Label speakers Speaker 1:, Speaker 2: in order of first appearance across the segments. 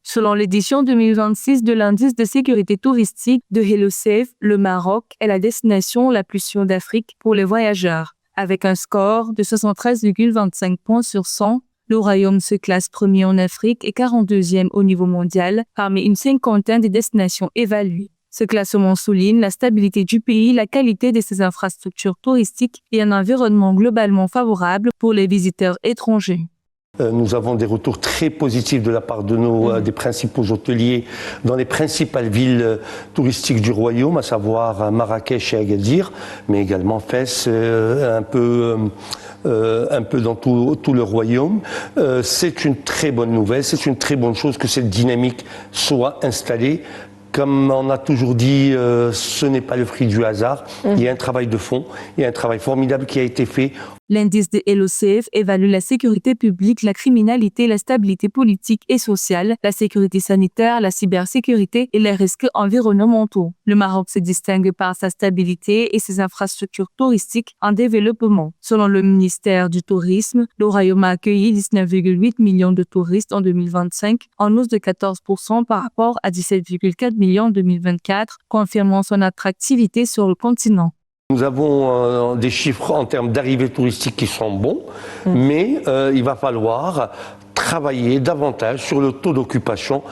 Speaker 1: Selon l'édition 2026 de l'indice de sécurité touristique de HelloSafe, le Maroc est la destination la plus sûre d'Afrique pour les voyageurs. Avec un score de 73,25 points sur 100, le royaume se classe premier en Afrique et 42e au niveau mondial parmi une cinquantaine de destinations évaluées. Ce classement souligne la stabilité du pays, la qualité de ses infrastructures touristiques et un environnement globalement favorable pour les visiteurs étrangers.
Speaker 2: Nous avons des retours très positifs de la part de des principaux hôteliers dans les principales villes touristiques du royaume, à savoir Marrakech et Agadir, mais également Fès, un peu dans tout le royaume. C'est une très bonne nouvelle, c'est une très bonne chose que cette dynamique soit installée. Comme on a toujours dit, ce n'est pas le fruit du hasard. Il y a un travail de fond, il y a un travail formidable qui a été fait.
Speaker 1: L'indice de HelloSafe évalue la sécurité publique, la criminalité, la stabilité politique et sociale, la sécurité sanitaire, la cybersécurité et les risques environnementaux. Le Maroc se distingue par sa stabilité et ses infrastructures touristiques en développement. Selon le ministère du Tourisme, le royaume a accueilli 19,8 millions de touristes en 2025, en hausse de 14% par rapport à 17,4 millions en 2024, confirmant son attractivité sur le continent.
Speaker 2: Nous avons des chiffres en termes d'arrivées touristiques qui sont bons, mais il va falloir travailler davantage sur le taux d'occupation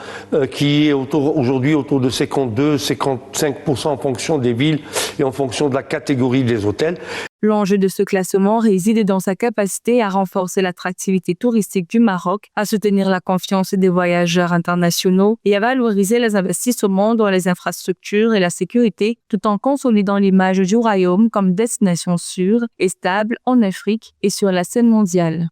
Speaker 2: qui est aujourd'hui autour de 52-55% en fonction des villes et en fonction de la catégorie des hôtels.
Speaker 1: L'enjeu de ce classement réside dans sa capacité à renforcer l'attractivité touristique du Maroc, à soutenir la confiance des voyageurs internationaux et à valoriser les investissements dans les infrastructures et la sécurité, tout en consolidant l'image du royaume comme destination sûre et stable en Afrique et sur la scène mondiale.